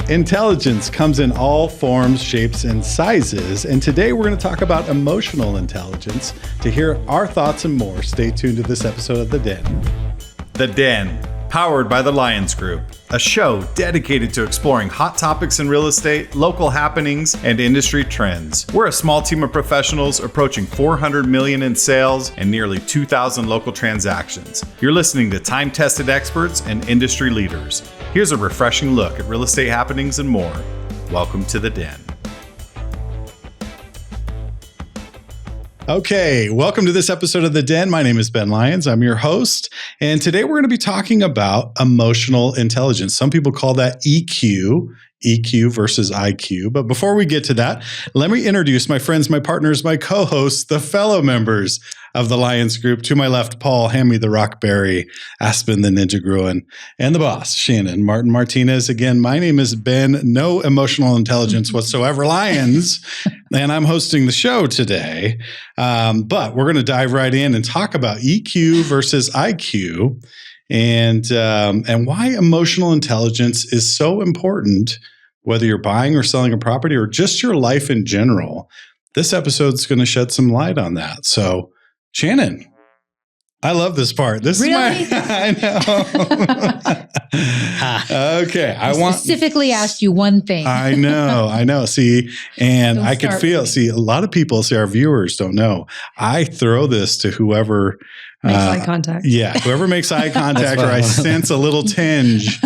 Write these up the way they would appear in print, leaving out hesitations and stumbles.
Intelligence comes in all forms, shapes, and sizes. And today we're going to talk about emotional intelligence. To hear our thoughts and more, stay tuned to this episode of The Den. The Den, powered by the Lyons Group, a show dedicated to exploring hot topics in real estate, local happenings, and industry trends. We're a small team of professionals approaching $400 million in sales and nearly 2,000 local transactions. You're listening to time-tested experts and industry leaders. Here's a refreshing look at real estate happenings and more. Welcome to The Den. Okay, welcome to this episode of The Den. My name is Ben Lyons. I'm your host. And today we're going to be talking about emotional intelligence. Some people call that EQ versus IQ. But before we get to that, let me introduce my friends, my partners, my co-hosts, the fellow members of the Lyons Group. To my left, Paul, hand me the Rockberry, Aspen, the Ninja Groen, and the boss, Shannon, Martin Martinez. Again, my name is Ben, no emotional intelligence whatsoever, Lyons, and I'm hosting the show today. But we're going to dive right in and talk about EQ versus IQ and why emotional intelligence is so important, whether you're buying or selling a property or just your life in general. This episode's going to shed some light on that. So, Shannon, I love this part. This really? is I know. Okay. I specifically asked you one thing. I know. See, and I could feel, a lot of people, our viewers don't know. I throw this to whoever makes eye contact. Yeah. Whoever makes eye contact or I sense a little tinge.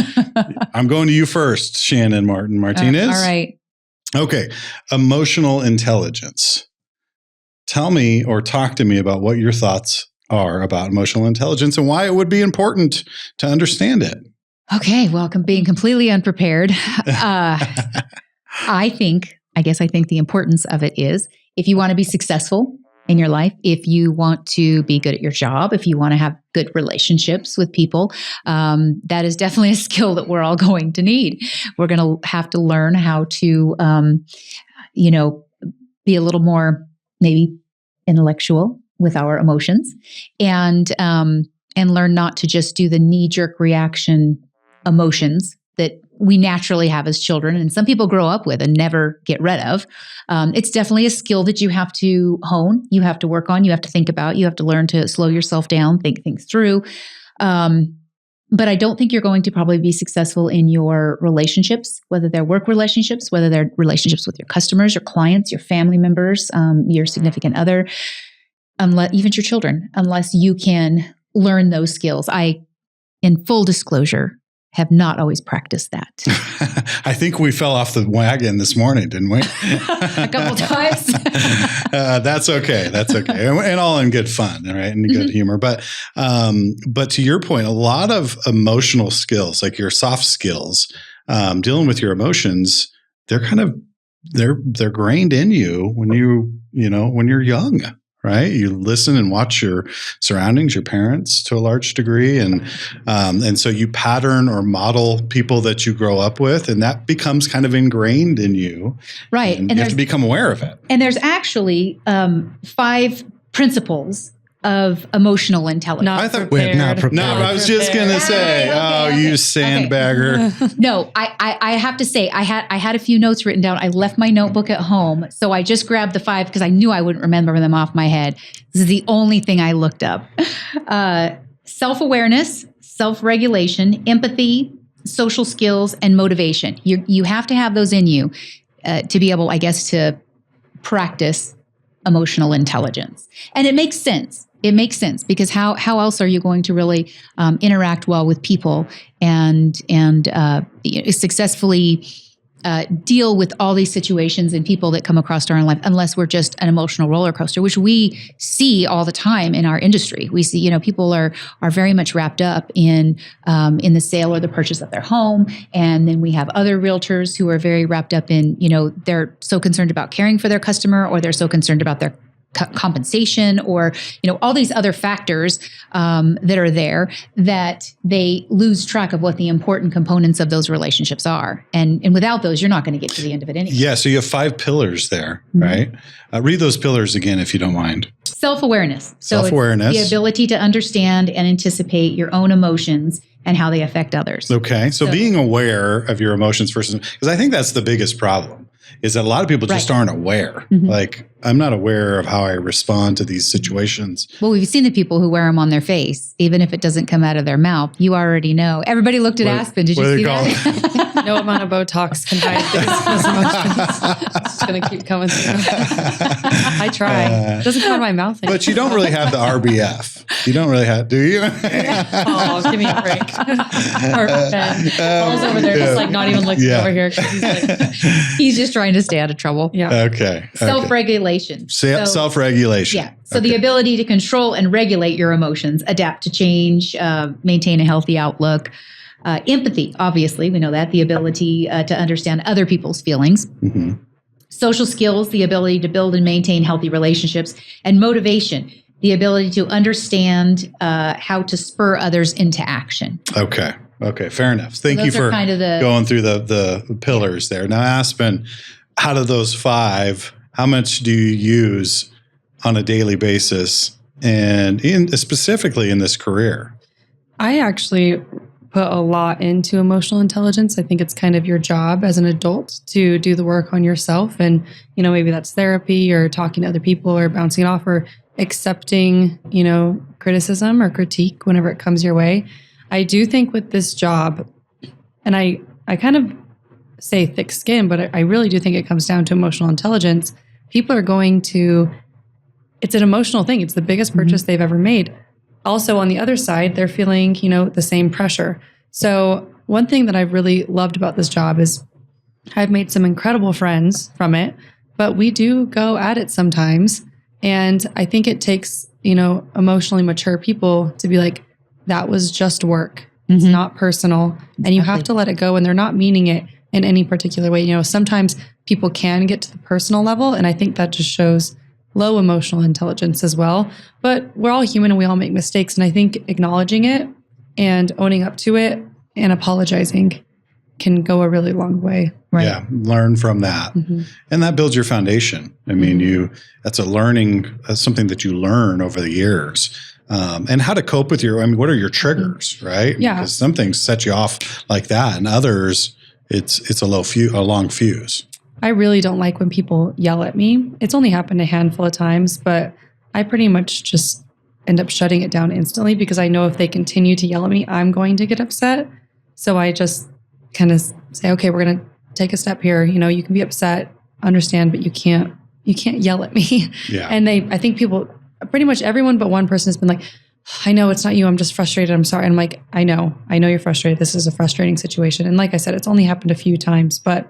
I'm going to you first, Shannon Martinez. All right. Okay. Emotional intelligence. Tell me or talk to me about what your thoughts are about emotional intelligence and why it would be important to understand it. Okay. Well, being completely unprepared, I think the importance of it is if you want to be successful in your life, if you want to be good at your job, if you want to have good relationships with people, that is definitely a skill that we're all going to need. We're going to have to learn how to, be a little more maybe intellectual with our emotions and learn not to just do the knee-jerk reaction emotions that we naturally have as children and some people grow up with and never get rid of. It's definitely a skill that you have to hone, you have to work on, you have to think about, you have to learn to slow yourself down, think things through. But I don't think you're going to probably be successful in your relationships, whether they're work relationships, whether they're relationships with your customers, your clients, your family members, your significant other, even your children, unless you can learn those skills. I, in full disclosure, have not always practiced that. I think we fell off the wagon this morning, didn't we? A couple times. That's okay. And all in good fun, right? And good humor. But to your point, a lot of emotional skills, like your soft skills, dealing with your emotions, they're grained in you when you're young. Right? You listen and watch your surroundings, your parents to a large degree. And so you pattern or model people that you grow up with, and that becomes kind of ingrained in you. Right. And you have to become aware of it. And there's actually 5 principles of emotional intelligence. Not prepared. No, I was just going to say, you sandbagger. Okay. No, I have to say, I had a few notes written down. I left my notebook at home. So I just grabbed the 5 because I knew I wouldn't remember them off my head. This is the only thing I looked up. Self-awareness, self-regulation, empathy, social skills, and motivation. You have to have those in you to be able, I guess, to practice emotional intelligence. And it makes sense. It makes sense because how else are you going to really interact well with people and successfully deal with all these situations and people that come across our life, unless we're just an emotional roller coaster, which we see all the time in our industry. We see, people are very much wrapped up in the sale or the purchase of their home, and then we have other realtors who are very wrapped up in, they're so concerned about caring for their customer, or they're so concerned about their compensation, or all these other factors that are there, that they lose track of what the important components of those relationships are. And without those, you're not going to get to the end of it anyway. Yeah. So you have 5 pillars there, right? Read those pillars again, if you don't mind. Self-awareness. So self-awareness. It's the ability to understand and anticipate your own emotions and how they affect others. Okay. So being aware of your emotions versus, because I think that's the biggest problem, is that a lot of people just aren't aware. Like, I'm not aware of how I respond to these situations. Well, we've seen the people who wear them on their face, even if it doesn't come out of their mouth. You already know. Everybody looked at Aspen. Did you see that? No amount of Botox can hide those emotions. It's just going to keep coming through. I try. It doesn't come out of my mouth anymore. But you don't really have the RBF. You don't really have, do you? Oh, give me a break. Or Ben. Paul's over there just like not even looking over here. He's just trying to stay out of trouble. Yeah. Okay. Self-regulation. Self-regulation. Yeah. So the ability to control and regulate your emotions, adapt to change, maintain a healthy outlook. Empathy, obviously, we know that. The ability to understand other people's feelings. Social skills, the ability to build and maintain healthy relationships. And motivation, the ability to understand how to spur others into action. Okay. Fair enough. Thank you for going through the pillars there. Now, Aspen, out of those 5, how much do you use on a daily basis, and specifically in this career? I actually put a lot into emotional intelligence. I think it's kind of your job as an adult to do the work on yourself. And, maybe that's therapy or talking to other people or bouncing it off or accepting, criticism or critique whenever it comes your way. I do think with this job, and I kind of say thick skin, but I really do think it comes down to emotional intelligence. People are going to, it's an emotional thing. It's the biggest purchase they've ever made. Also, on the other side, they're feeling, the same pressure. So one thing that I've really loved about this job is I've made some incredible friends from it, but we do go at it sometimes. And I think it takes, emotionally mature people to be like, that was just work. It's not personal. And you have to let it go. And they're not meaning it in any particular way. Sometimes people can get to the personal level. And I think that just shows low emotional intelligence as well. But we're all human and we all make mistakes. And I think acknowledging it and owning up to it and apologizing can go a really long way. Right. Yeah. Learn from that. And that builds your foundation. I mean, that's something that you learn over the years. And how to cope with what are your triggers, right? Yeah. Because some things set you off like that, and others, it's a long fuse. I really don't like when people yell at me. It's only happened a handful of times, but I pretty much just end up shutting it down instantly because I know if they continue to yell at me, I'm going to get upset. So I just kind of say, okay, we're going to take a step here. You can be upset, understand, but you can't yell at me. Yeah. And I think people, pretty much everyone but one person has been like, I know it's not you. I'm just frustrated. I'm sorry. And I'm like, I know you're frustrated. This is a frustrating situation. And like I said, it's only happened a few times, but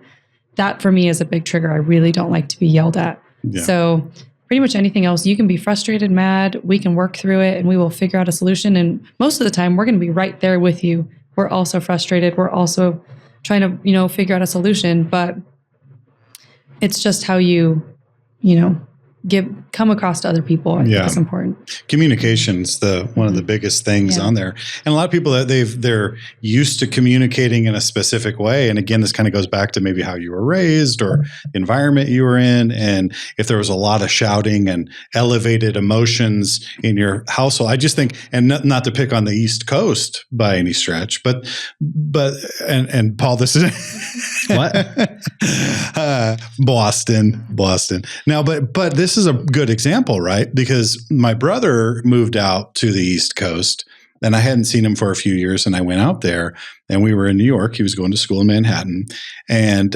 that for me is a big trigger. I really don't like to be yelled at. Yeah. So pretty much anything else, you can be frustrated, mad, we can work through it and we will figure out a solution. And most of the time we're going to be right there with you. We're also frustrated. We're also trying to, figure out a solution, but it's just how you come across to other people. I think is important. Communication's one of the biggest things on there. And a lot of people that they're used to communicating in a specific way. And again, this kind of goes back to maybe how you were raised or the environment you were in. And if there was a lot of shouting and elevated emotions in your household, I just think, and not to pick on the East Coast by any stretch, but Paul, this is what? Boston. Now, but this is a good example, right? Because my brother moved out to the East Coast and I hadn't seen him for a few years. And I went out there and we were in New York. He was going to school in Manhattan. And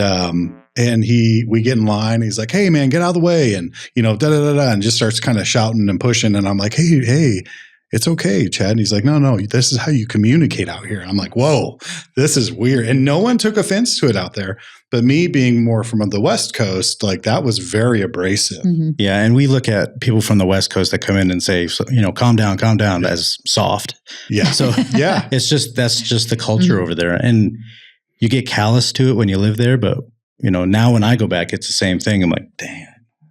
we get in line. He's like, hey man, get out of the way. And, and just starts kind of shouting and pushing. And I'm like, hey, it's okay, Chad. And he's like, no, this is how you communicate out here. And I'm like, whoa, this is weird. And no one took offense to it out there. But me being more from the West Coast, like that was very abrasive. Mm-hmm. Yeah. And we look at people from the West Coast that come in and say, calm down as soft. Yeah. So yeah, that's just the culture over there. And you get callous to it when you live there. But, now when I go back, it's the same thing. I'm like, damn,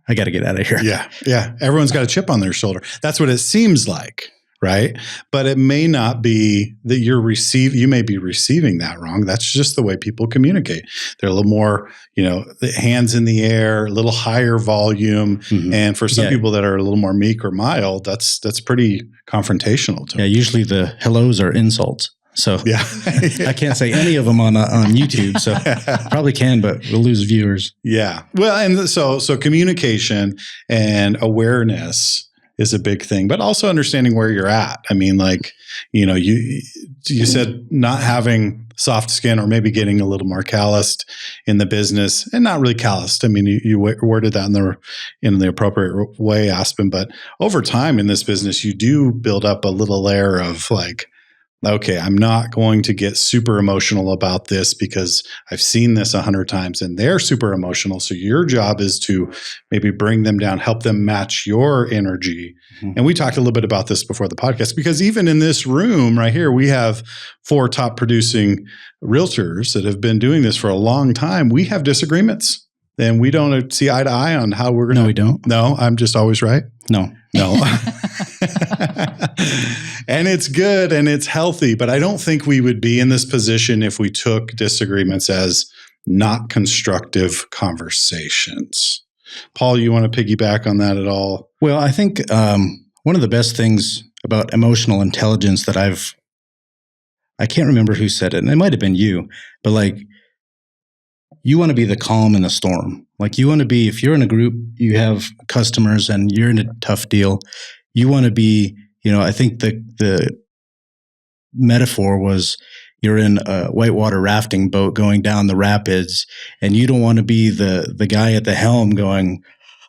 I got to get out of here. Yeah. Yeah. Everyone's got a chip on their shoulder. That's what it seems like. Right. But it may not be that you may be receiving that wrong. That's just the way people communicate. They're a little more, hands in the air, a little higher volume. Mm-hmm. And for some people that are a little more meek or mild, that's pretty confrontational to them. Yeah. Usually the hellos are insults. So Yeah. I can't say any of them on YouTube. So probably can, but we'll lose viewers. Yeah. Well, and so communication and awareness is a big thing, but also understanding where you're at. I mean, like, you know, you said not having soft skin or maybe getting a little more calloused in the business, and not really calloused. I mean, you worded that in the appropriate way, Aspen, but over time in this business, you do build up a little layer of like, okay, I'm not going to get super emotional about this because I've seen this 100 times and they're super emotional. So your job is to maybe bring them down, help them match your energy. Mm-hmm. And we talked a little bit about this before the podcast, because even in this room right here, we have 4 top producing realtors that have been doing this for a long time. We have disagreements and we don't see eye to eye on how we're going to. No, we don't. No, I'm just always right. No. And it's good and it's healthy, but I don't think we would be in this position if we took disagreements as not constructive conversations. Paul, you want to piggyback on that at all? Well, I think one of the best things about emotional intelligence that I can't remember who said it, and it might have been you, but like, you want to be the calm in the storm. Like, you want to be, if you're in a group, you have customers and you're in a tough deal, you want to be, I think the metaphor was you're in a whitewater rafting boat going down the rapids, and you don't want to be the guy at the helm going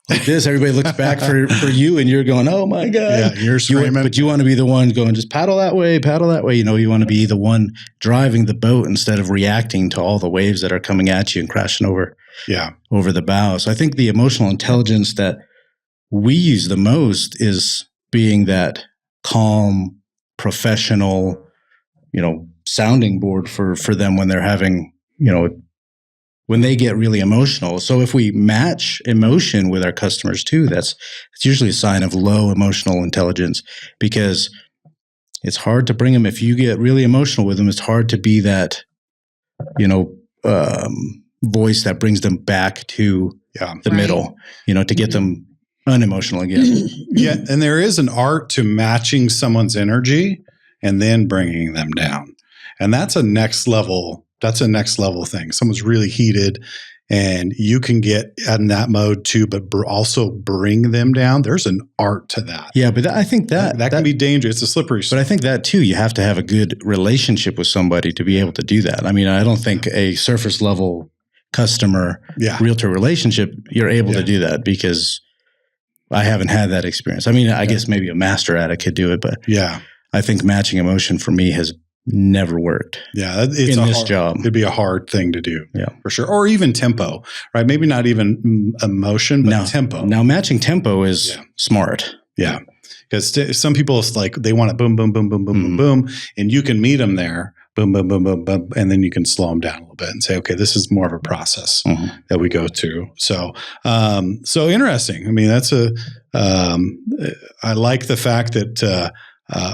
like this. Everybody looks back for you, and you're going, oh my God. Yeah, you're screaming. But you want to be the one going, just paddle that way, paddle that way. You want to be the one driving the boat instead of reacting to all the waves that are coming at you and crashing over the bow. So I think the emotional intelligence that we use the most is being that calm, professional, sounding board for them when they're having, when they get really emotional. So if we match emotion with our customers too, it's usually a sign of low emotional intelligence, because it's hard to bring them. If you get really emotional with them, it's hard to be that, voice that brings them back to the middle, to get them unemotional again. Yeah. And there is an art to matching someone's energy and then bringing them down. And that's a next level thing. Someone's really heated and you can get in that mode too, but also bring them down. There's an art to that. Yeah. But I think that can be dangerous. It's a slippery slope. But I think that too, you have to have a good relationship with somebody to be able to do that. I mean, I don't think a surface level customer realtor relationship, you're able to do that, because I haven't had that experience. I mean, I guess maybe a master at it could do it, but I think matching emotion for me has never worked. Yeah, it's in this job. It'd be a hard thing to do, for sure. Or even tempo, right? Maybe not even emotion, but tempo. Now, matching tempo is smart. Yeah, because some people, it's like they want it boom, boom, boom, boom, boom, boom, boom, and you can meet them there. Boom, boom, boom, boom, boom. And then you can slow them down a little bit and say, okay, this is more of a process that we go through. So, so interesting. I mean, I like the fact that,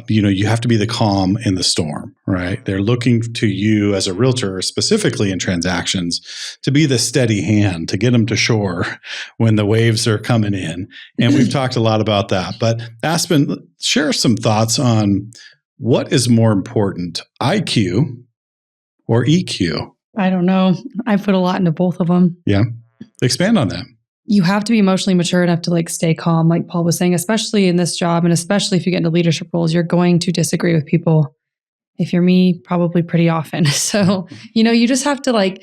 you have to be the calm in the storm, right? They're looking to you as a realtor, specifically in transactions, to be the steady hand, to get them to shore when the waves are coming in. And we've talked a lot about that. But Aspen, share some thoughts on what is more important, IQ or EQ? I don't know. I put a lot into both of them. Yeah. Expand on that. You have to be emotionally mature enough to stay calm, like Paul was saying, especially in this job. And especially if you get into leadership roles, you're going to disagree with people. If you're me, probably pretty often. So, you just have to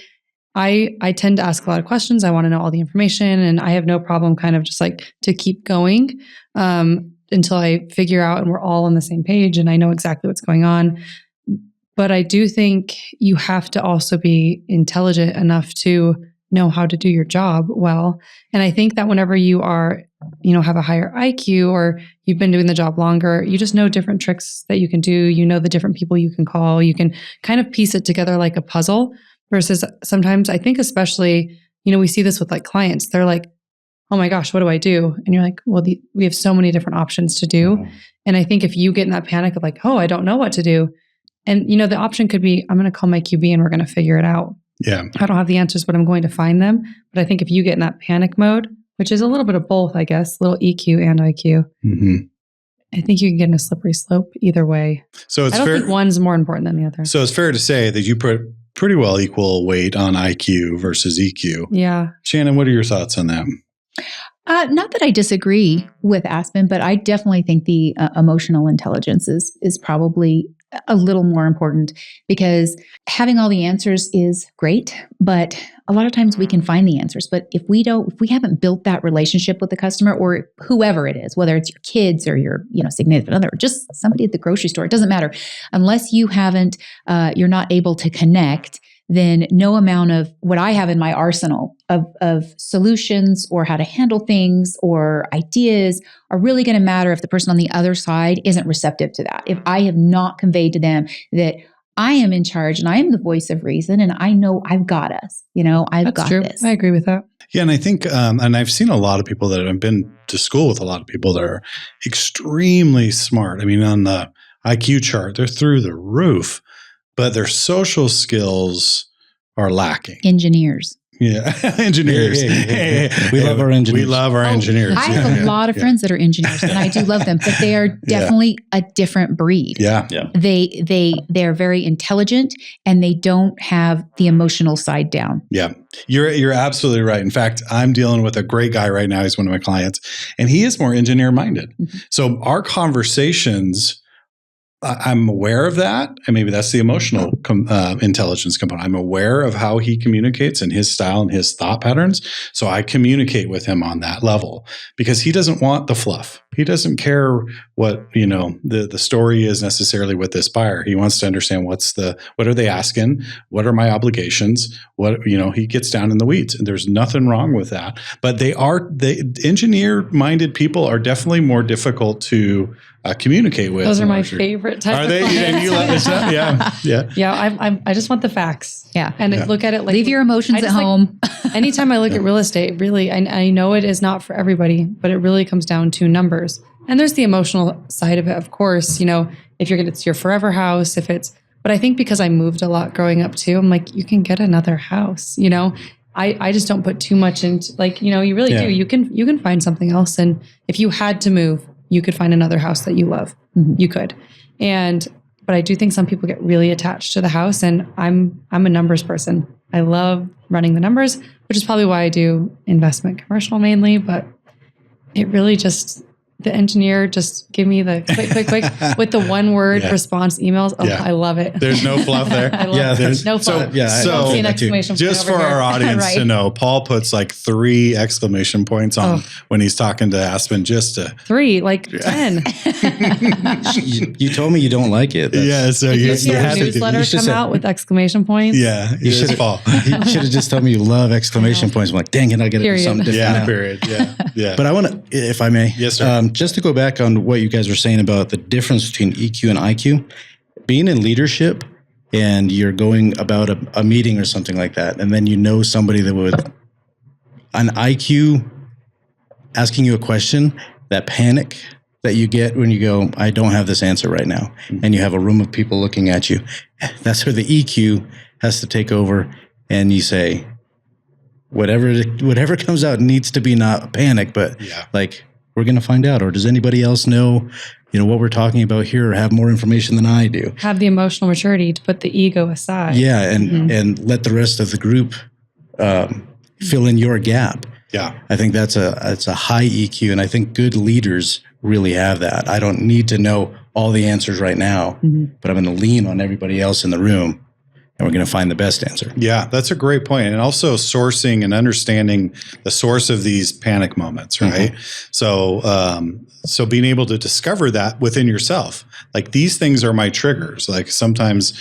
I tend to ask a lot of questions. I want to know all the information, and I have no problem kind of just to keep going until I figure out and we're all on the same page and I know exactly what's going on. But I do think you have to also be intelligent enough to know how to do your job well. And I think that whenever you are, have a higher IQ or you've been doing the job longer, you just know different tricks that you can do. The different people you can call. You can kind of piece it together like a puzzle, versus sometimes I think especially, we see this with clients. They're like, oh my gosh, what do I do? And you're like, well, we have so many different options to do. And I think if you get in that panic of oh, I don't know what to do. And, the option could be, I'm going to call my QB and we're going to figure it out. Yeah. I don't have the answers, but I'm going to find them. But I think if you get in that panic mode, which is a little bit of both, I guess, little EQ and IQ, I think you can get in a slippery slope either way. So it's I don't think one's more important than the other. So it's fair to say that you put pretty well equal weight on IQ versus EQ. Yeah. Shannon, what are your thoughts on that? Not that I disagree with Aspen, but I definitely think the emotional intelligence is probably a little more important, because having all the answers is great, but a lot of times we can find the answers. But if we haven't built that relationship with the customer, or whoever it is, whether it's your kids or your significant other, or just somebody at the grocery store, it doesn't matter. Unless you haven't, you're not able to connect, then no amount of what I have in my arsenal of solutions or how to handle things or ideas are really going to matter if the person on the other side isn't receptive to that. If I have not conveyed to them that I am in charge and I am the voice of reason and I know I've got us, I've got this. I agree with that. Yeah. And I think, and I've seen a lot of people that have been to school with a lot of people that are extremely smart. I mean, on the IQ chart, they're through the roof, but their social skills are lacking. Engineers. Yeah. Engineers. Hey. We love our engineers. We love our engineers. I have a lot of friends that are engineers, and I do love them, but they are definitely a different breed. Yeah. They're very intelligent, and they don't have the emotional side down. Yeah. You're absolutely right. In fact, I'm dealing with a great guy right now. He's one of my clients, and he is more engineer minded. Mm-hmm. So our conversations, I'm aware of that, and maybe that's the emotional intelligence component. I'm aware of how he communicates and his style and his thought patterns, so I communicate with him on that level, because he doesn't want the fluff. He doesn't care what the story is necessarily with this buyer. He wants to understand what are they asking, what are my obligations, he gets down in the weeds, and there's nothing wrong with that. But the engineer-minded people are definitely more difficult to communicate with. Those are my favorite type of clients. And you love this? Yeah. Yeah. I just want the facts. Yeah. And look at it like, leave your emotions at home. Anytime I look at real estate, really, I know it is not for everybody, but it really comes down to numbers. And there's the emotional side of it, of course. If it's your forever house, but I think because I moved a lot growing up too, I'm like, you can get another house. I just don't put too much into, you really do. You can find something else, and if you had to move, you could find another house that you love. Mm-hmm. You could. But I do think some people get really attached to the house, and I'm a numbers person. I love running the numbers, which is probably why I do investment commercial mainly, but it really just, the engineer just give me the quick with the one word response emails. Oh, I love it. There's no fluff there. I love it. No fluff. So see an exclamation point just for our audience right. to know, Paul puts 3 exclamation points on when he's talking to Aspen, just to 3, 10. You told me you don't like it. So you had a newsletter come out with exclamation points. Yeah, you should have just told me you love exclamation points. I'm like, dang it, I got to do something different now. Period. Yeah. But I want to, if I may, yes, sir. Just to go back on what you guys were saying about the difference between EQ and IQ, being in leadership and you're going about a meeting or something like that, and then somebody that would, an IQ asking you a question, that panic that you get when you go, I don't have this answer right now, and you have a room of people looking at you, that's where the EQ has to take over, and you say, whatever comes out needs to be not panic, but we're going to find out. Or does anybody else know, what we're talking about here, or have more information than I do? Have the emotional maturity to put the ego aside. Yeah, and let the rest of the group fill in your gap. Yeah, I think it's a high EQ, and I think good leaders really have that. I don't need to know all the answers right now, but I'm going to lean on everybody else in the room, and we're going to find the best answer. Yeah, that's a great point. And also sourcing and understanding the source of these panic moments, right? Mm-hmm. So being able to discover that within yourself, like these things are my triggers. Like sometimes,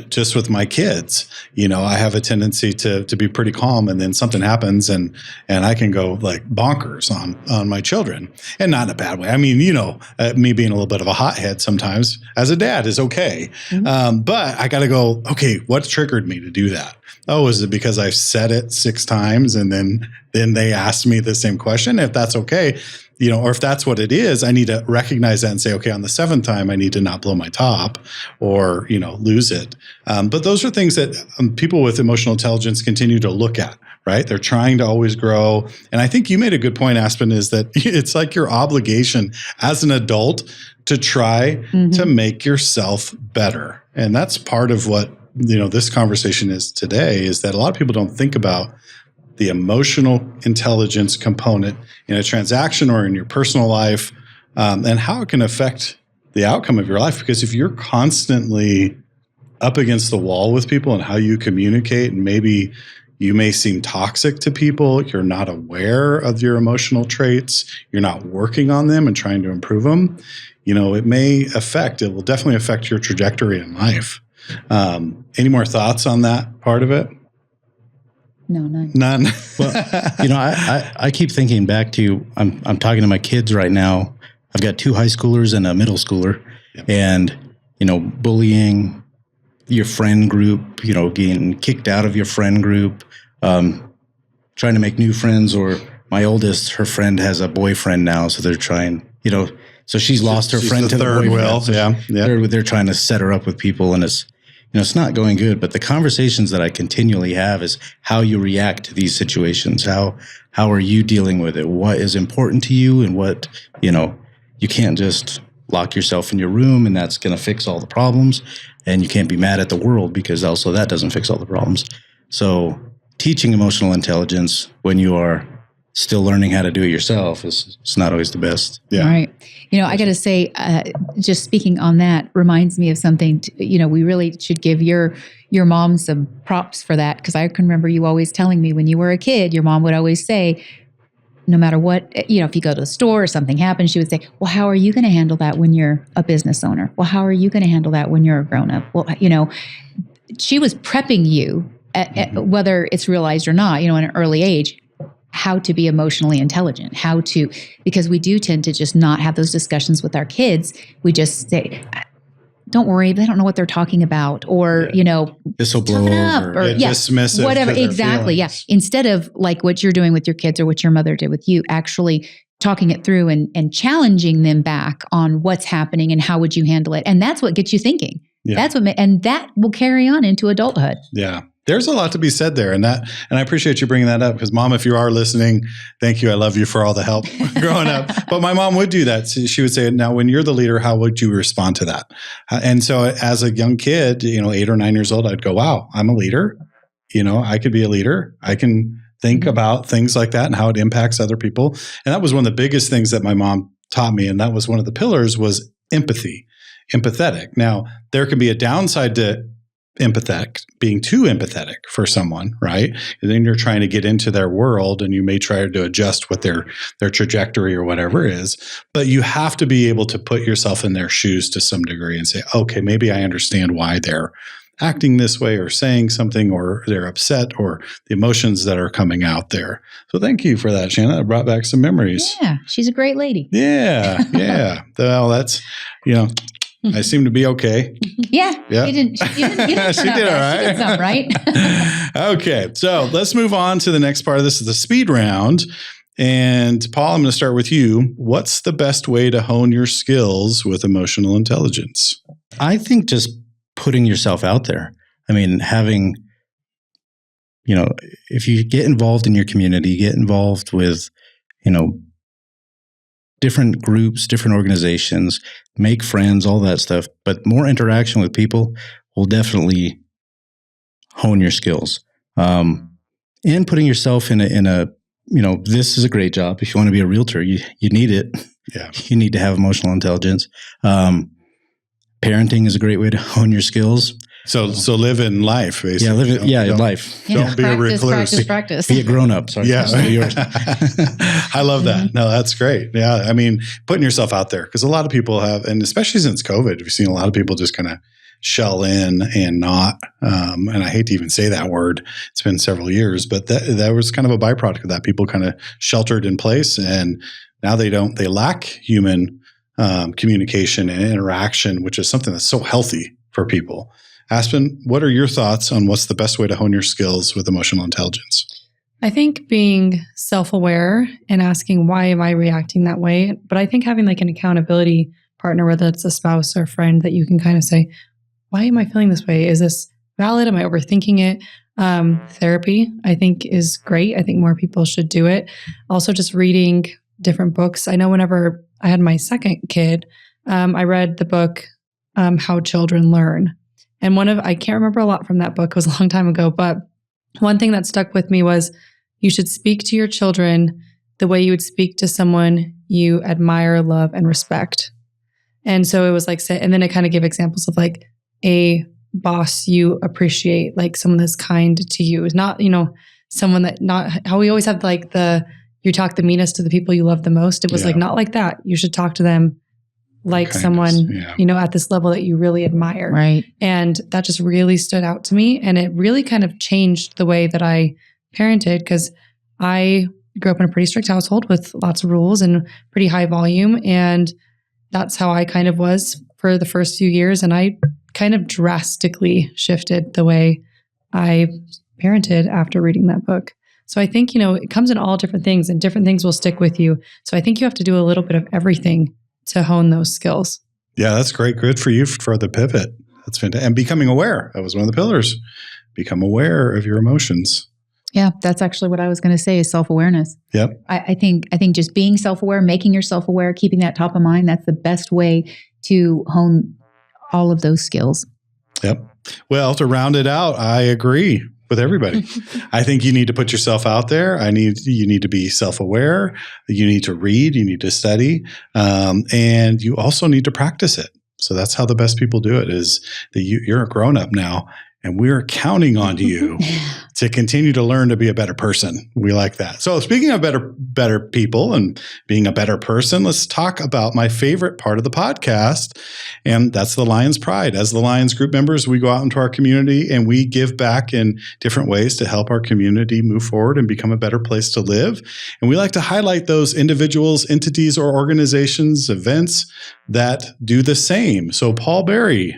just with my kids, I have a tendency to be pretty calm, and then something happens and I can go like bonkers on my children, and not in a bad way. I mean, me being a little bit of a hothead sometimes as a dad is okay. Mm-hmm. But I got to go, okay, what triggered me to do that? Oh, is it because I've said it 6 times and then they asked me the same question? If that's okay, or if that's what it is, I need to recognize that and say, okay, on the 7th time, I need to not blow my top or, lose it. But those are things that people with emotional intelligence continue to look at, right? They're trying to always grow. And I think you made a good point, Aspen, is that it's like your obligation as an adult to try to make yourself better. And that's part of what, this conversation is today, is that a lot of people don't think about the emotional intelligence component in a transaction or in your personal life, and how it can affect the outcome of your life. Because if you're constantly up against the wall with people and how you communicate, and maybe you may seem toxic to people, you're not aware of your emotional traits, you're not working on them and trying to improve them, it will definitely affect your trajectory in life. Any more thoughts on that part of it? No, none. None. Well, I keep thinking back to, I'm talking to my kids right now. I've got 2 high schoolers and a middle schooler. Yep. And, bullying your friend group, getting kicked out of your friend group, trying to make new friends, or my oldest, her friend has a boyfriend now. So they're trying, so she's lost her friend to the third wheel. So yeah. They're trying to set her up with people, and it's not going good. But the conversations that I continually have is how you react to these situations. How are you dealing with it? What is important to you, and what, you can't just lock yourself in your room and that's going to fix all the problems. And you can't be mad at the world, because also that doesn't fix all the problems. So teaching emotional intelligence when you are still learning how to do it yourself it's not always the best. Yeah. All right. I got to say, just speaking on that reminds me of something, we really should give your mom some props for that. Because I can remember you always telling me when you were a kid, your mom would always say, no matter what, if you go to the store or something happens, she would say, well, how are you going to handle that when you're a business owner? Well, how are you going to handle that when you're a grown-up? Well, she was prepping you, whether it's realized or not, in an early age, how to be emotionally intelligent, because we do tend to just not have those discussions with our kids. We just say, don't worry, they don't know what they're talking about, or, this will blow over, or dismissive, whatever. Exactly. Yeah. Instead of like what you're doing with your kids or what your mother did with you, actually talking it through and challenging them back on what's happening and how would you handle it. And that's what gets you thinking. Yeah. And that will carry on into adulthood. Yeah. There's a lot to be said there. And I appreciate you bringing that up, because Mom, if you are listening, thank you. I love you for all the help growing up. But my mom would do that. So she would say, now, when you're the leader, how would you respond to that? And so as a young kid, 8 or 9 years old, I'd go, wow, I'm a leader. I could be a leader. I can think about things like that and how it impacts other people. And that was one of the biggest things that my mom taught me. And that was one of the pillars, was empathetic. Now, there can be a downside to being too empathetic for someone, right? And then you're trying to get into their world, and you may try to adjust what their trajectory or whatever is. But you have to be able to put yourself in their shoes to some degree and say, okay, maybe I understand why they're acting this way or saying something, or they're upset, or the emotions that are coming out there. So thank you for that, Shannon. It brought back some memories. Yeah, she's a great lady. Yeah. Well, that's, I seem to be okay. Yeah. You didn't she did all right. She did something right. Okay. So let's move on to the next part of this, is the speed round. And Paul, I'm going to start with you. What's the best way to hone your skills with emotional intelligence? I think just putting yourself out there. I mean, having, if you get involved in your community, get involved with, different groups, different organizations, make friends, all that stuff. But more interaction with people will definitely hone your skills. And putting yourself in a this is a great job. If you want to be a realtor, you need it. Yeah. You need to have emotional intelligence. Parenting is a great way to hone your skills. So live in life, basically. Yeah, live in life. Don't be a recluse. Practice. Be a grown-up. Sorry. Yeah. I love that. No, that's great. Yeah. I mean, putting yourself out there, because a lot of people have, and especially since COVID, we've seen a lot of people just kind of shell in and not, and I hate to even say that word. It's been several years, but that was kind of a byproduct of that. People kind of sheltered in place, and now they lack human communication and interaction, which is something that's so healthy for people. Aspen, what are your thoughts on what's the best way to hone your skills with emotional intelligence? I think being self-aware and asking, why am I reacting that way? But I think having like an accountability partner, whether it's a spouse or a friend, that you can kind of say, why am I feeling this way? Is this valid? Am I overthinking it? Therapy, I think, is great. I think more people should do it. Also, just reading different books. I know whenever I had my second kid, I read the book, How Children Learn. And I can't remember a lot from that book. It was a long time ago, but one thing that stuck with me was you should speak to your children the way you would speak to someone you admire, love, and respect. And so it was like, and then it kind of gave examples of like a boss you appreciate, like someone that's kind to you, is not, someone that, not how we always have like you talk the meanest to the people you love the most. It was like, not like that. You should talk to them like someone, at this level that you really admire. Right. And that just really stood out to me. And it really kind of changed the way that I parented, because I grew up in a pretty strict household with lots of rules and pretty high volume. And that's how I kind of was for the first few years. And I kind of drastically shifted the way I parented after reading that book. So I think, it comes in all different things, and different things will stick with you. So I think you have to do a little bit of everything to hone those skills. Yeah, that's great. Good for you for the pivot. That's fantastic. And becoming aware. That was one of the pillars. Become aware of your emotions. Yeah, that's actually what I was going to say, is self-awareness. Yep. I think just being self-aware, making yourself aware, keeping that top of mind, that's the best way to hone all of those skills. Yep. Well, to round it out, I agree with everybody. I think you need to put yourself out there. You need to be self-aware. You need to read. You need to study. And you also need to practice it. So that's how the best people do it, is that you're a grown-up now, and we're counting on you to continue to learn to be a better person. We like that. So speaking of better people and being a better person, let's talk about my favorite part of the podcast, and that's the Lyons Pride. As the Lyons Group members, we go out into our community and we give back in different ways to help our community move forward and become a better place to live. And we like to highlight those individuals, entities, or organizations, events that do the same. So Paul Berry,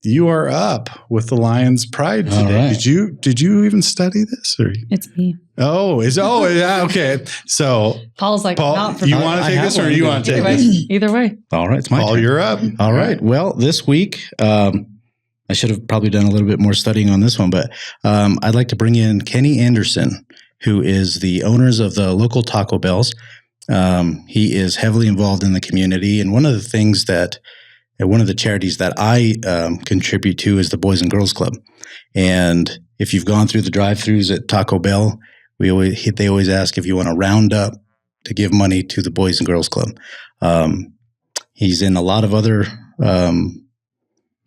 you are up with the Lyons Pride today. Right. Did you even study this? Or? It's me. Yeah, okay. So Paul's like, Paul, not for you want to take this, or you want to take this? Either way. All right, it's my Paul, turn. you're up. All right. Well, this week, I should have probably done a little bit more studying on this one, but I'd like to bring in Kenny Anderson, who is the owners of the local Taco Bells. He is heavily involved in the community, and one of the charities that I contribute to is the Boys and Girls Club. And if you've gone through the drive-thrus at Taco Bell, they always ask if you want to round up to give money to the Boys and Girls Club. He's in a lot of other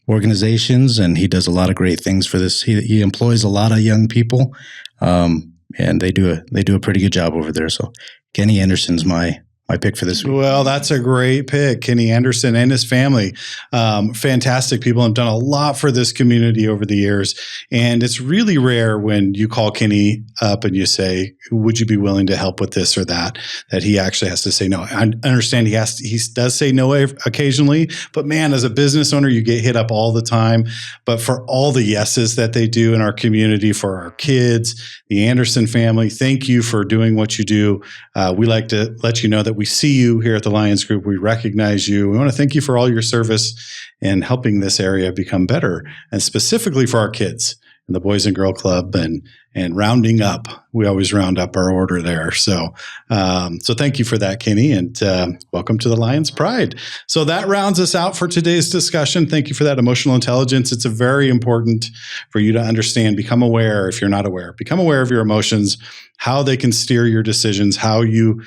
organizations, and he does a lot of great things for this. He employs a lot of young people, and they do a pretty good job over there. So Kenny Anderson's my pick for this week. Well, that's a great pick. Kenny Anderson and his family. Fantastic people, have done a lot for this community over the years. And it's really rare when you call Kenny up and you say, would you be willing to help with this or that he actually has to say no. I understand he does say no occasionally, but man, as a business owner, you get hit up all the time. But for all the yeses that they do in our community, for our kids, the Anderson family, thank you for doing what you do. We like to let you know that we see you here at the Lyons Group. We recognize you. We want to thank you for all your service in helping this area become better, and specifically for our kids and the Boys and Girl Club and rounding up. We always round up our order there. So thank you for that, Kenny, and welcome to the Lyons Pride. So that rounds us out for today's discussion. Thank you for that emotional intelligence. It's very important for you to understand. Become aware if you're not aware. Become aware of your emotions, how they can steer your decisions, how you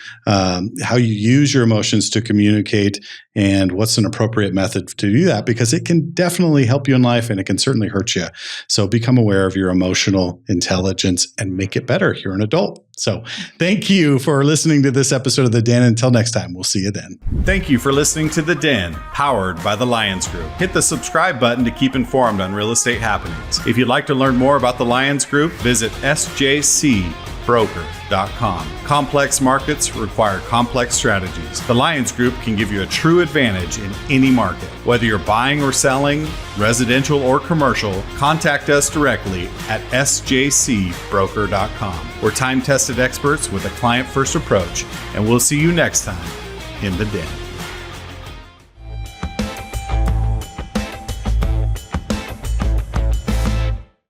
use your emotions to communicate, and what's an appropriate method to do that, because it can definitely help you in life and it can certainly hurt you. So become aware of your emotional intelligence and make it better. You're an adult. So thank you for listening to this episode of The Den. Until next time, we'll see you then. Thank you for listening to The Den, powered by the Lyons Group. Hit the subscribe button to keep informed on real estate happenings. If you'd like to learn more about the Lyons Group, visit sjc.com. sjcbroker.com. Complex markets require complex strategies. The Lyons Group can give you a true advantage in any market. Whether you're buying or selling, residential or commercial, contact us directly at sjcbroker.com. We're time-tested experts with a client-first approach, and we'll see you next time in the Den.